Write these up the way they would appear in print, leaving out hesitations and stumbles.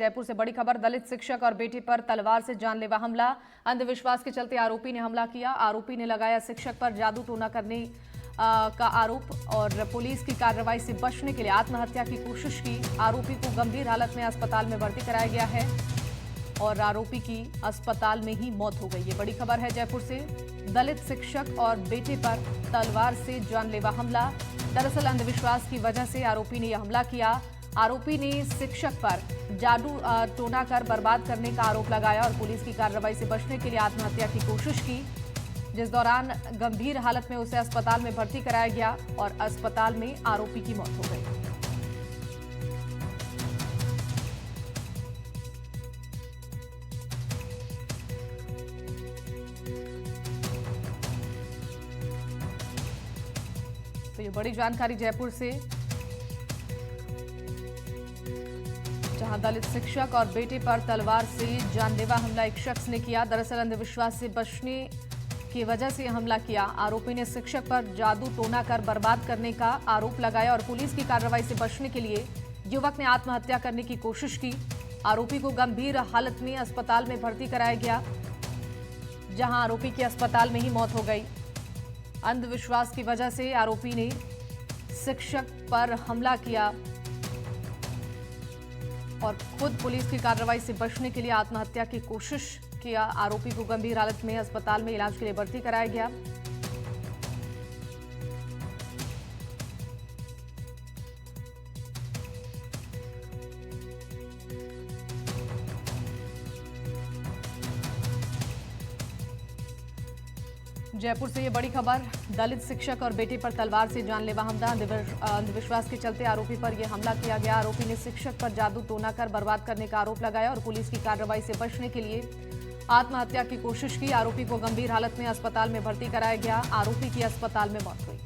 जयपुर से बड़ी खबर, दलित शिक्षक और बेटे पर तलवार से जानलेवा हमला। अंधविश्वास के चलते आरोपी ने हमला किया। आरोपी ने लगाया शिक्षक पर जादू टोना करने का आरोप और पुलिस की कार्रवाई से बचने के लिए आत्महत्या की कोशिश की। आरोपी को गंभीर हालत में अस्पताल में भर्ती कराया गया है और आरोपी की अस्पताल में ही मौत हो गई। ये बड़ी खबर है जयपुर से, दलित शिक्षक और बेटे पर तलवार से जानलेवा हमला। दरअसल अंधविश्वास की वजह से आरोपी ने यह हमला किया। आरोपी ने शिक्षक पर जादू टोना कर बर्बाद करने का आरोप लगाया और पुलिस की कार्रवाई से बचने के लिए आत्महत्या की कोशिश की, जिस दौरान गंभीर हालत में उसे अस्पताल में भर्ती कराया गया और अस्पताल में आरोपी की मौत हो गई। तो ये बड़ी जानकारी जयपुर से, जहां दलित शिक्षक और बेटे पर तलवार से जानलेवा हमला एक शख्स ने किया। दरअसल अंधविश्वास से बचने की वजह से हमला किया। आरोपी ने शिक्षक पर जादू टोना कर बर्बाद करने का आरोप लगाया और पुलिस की कार्रवाई से बचने के लिए युवक ने आत्महत्या करने की कोशिश की। आरोपी को गंभीर हालत में अस्पताल में भर्ती कराया गया, जहां आरोपी की अस्पताल में ही मौत हो गई। अंधविश्वास की वजह से आरोपी ने शिक्षक पर हमला किया और खुद पुलिस की कार्रवाई से बचने के लिए आत्महत्या की कोशिश किया। आरोपी को गंभीर हालत में अस्पताल में इलाज के लिए भर्ती कराया गया। जयपुर से ये बड़ी खबर, दलित शिक्षक और बेटे पर तलवार से जानलेवा हमला। अंधविश्वास के चलते आरोपी पर यह हमला किया गया। आरोपी ने शिक्षक पर जादू टोना कर बर्बाद करने का आरोप लगाया और पुलिस की कार्रवाई से बचने के लिए आत्महत्या की कोशिश की। आरोपी को गंभीर हालत में अस्पताल में भर्ती कराया गया। आरोपी की अस्पताल में मौत हुई।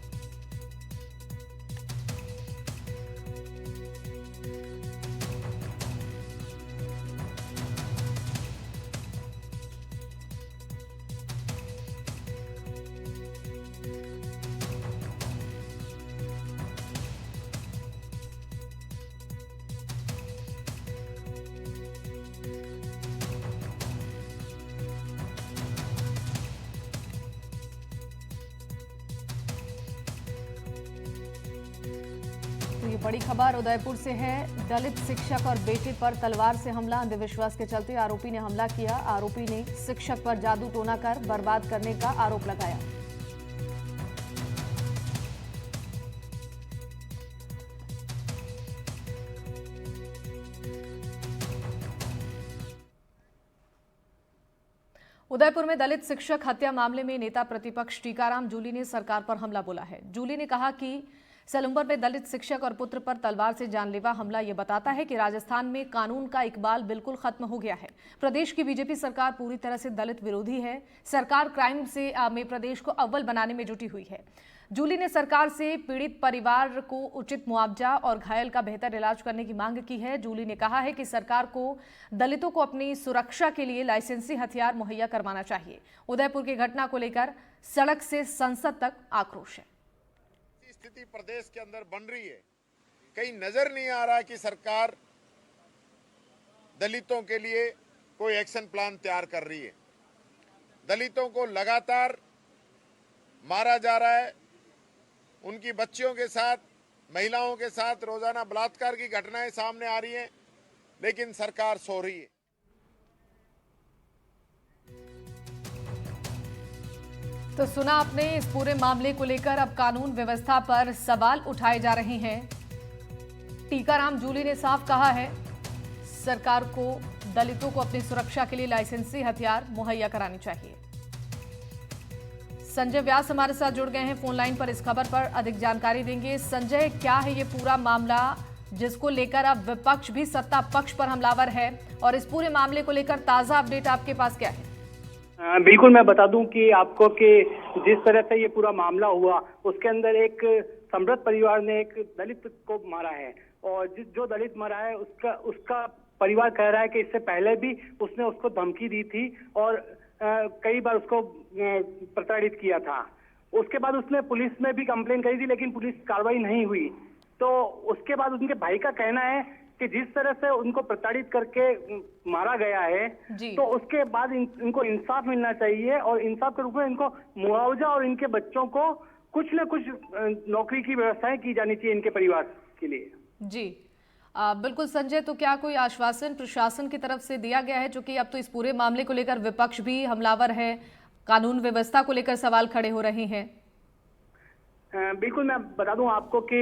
तो ये बड़ी खबर उदयपुर से है, दलित शिक्षक और बेटे पर तलवार से हमला। अंधविश्वास के चलते आरोपी ने हमला किया। आरोपी ने शिक्षक पर जादू टोना कर बर्बाद करने का आरोप लगाया। उदयपुर में दलित शिक्षक हत्या मामले में नेता प्रतिपक्ष टीकाराम जूली ने सरकार पर हमला बोला है। जूली ने कहा कि सलूम्बर में दलित शिक्षक और पुत्र पर तलवार से जानलेवा हमला ये बताता है कि राजस्थान में कानून का इकबाल बिल्कुल खत्म हो गया है। प्रदेश की बीजेपी सरकार पूरी तरह से दलित विरोधी है। सरकार क्राइम से में प्रदेश को अव्वल बनाने में जुटी हुई है। जूली ने सरकार से पीड़ित परिवार को उचित मुआवजा और घायल का बेहतर इलाज करने की मांग की है। जूली ने कहा है कि सरकार को दलितों को अपनी सुरक्षा के लिए लाइसेंसी हथियार मुहैया करवाना चाहिए। उदयपुर की घटना को लेकर सड़क से संसद तक आक्रोश है। स्थिति प्रदेश के अंदर बन रही है, कहीं नजर नहीं आ रहा कि सरकार दलितों के लिए कोई एक्शन प्लान तैयार कर रही है। दलितों को लगातार मारा जा रहा है। उनकी बच्चियों के साथ, महिलाओं के साथ रोजाना बलात्कार की घटनाएं सामने आ रही हैं, लेकिन सरकार सो रही है। तो सुना आपने, इस पूरे मामले को लेकर अब कानून व्यवस्था पर सवाल उठाए जा रहे हैं। टीकाराम जूली ने साफ कहा है सरकार को दलितों को अपनी सुरक्षा के लिए लाइसेंसी हथियार मुहैया करानी चाहिए। संजय व्यास हमारे साथ जुड़ गए हैं फोन लाइन पर, इस खबर पर अधिक जानकारी देंगे। संजय, क्या है ये पूरा मामला जिसको लेकर अब विपक्ष भी सत्ता पक्ष पर हमलावर है, और इस पूरे मामले को लेकर ताजा अपडेट आपके पास क्या है? बिल्कुल, मैं बता दूं कि आपको कि जिस तरह से ये पूरा मामला हुआ उसके अंदर एक समृद्ध परिवार ने एक दलित को मारा है, और जो दलित मरा है उसका परिवार कह रहा है कि इससे पहले भी उसने उसको धमकी दी थी और कई बार उसको प्रताड़ित किया था। उसके बाद उसने पुलिस में भी कंप्लेन करी थी, लेकिन पुलिस कार्रवाई नहीं हुई। तो उसके बाद उनके भाई का कहना है कि जिस तरह से उनको प्रताड़ित करके मारा गया है, जी। तो उसके बाद इनको इंसाफ मिलना चाहिए और इंसाफ के रूप में इनको मुआवजा और इनके बच्चों को कुछ न कुछ नौकरी की व्यवस्थाएं की जानी चाहिए इनके परिवार के लिए। जी बिल्कुल संजय, तो क्या कोई आश्वासन प्रशासन की तरफ से दिया गया है, जो कि अब तो इस पूरे मामले को लेकर विपक्ष भी हमलावर है, कानून व्यवस्था को लेकर सवाल खड़े हो रहे हैं? बिल्कुल, मैं बता दूं आपको कि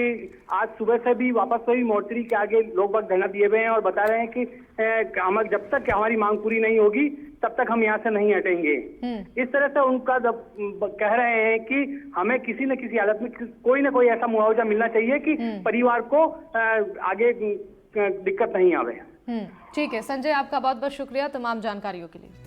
आज सुबह से भी वापस वही मोर्चरी के आगे लोग बाग धरना दिए हुए हैं और बता रहे हैं कि हम जब तक हमारी मांग पूरी नहीं होगी तब तक हम यहाँ से नहीं हटेंगे। इस तरह से उनका जब कह रहे हैं कि हमें किसी न किसी हालत में कोई ना कोई ऐसा मुआवजा मिलना चाहिए कि परिवार को आगे दिक्कत नहीं आवे। ठीक है संजय, आपका बहुत बहुत शुक्रिया तमाम जानकारियों के लिए।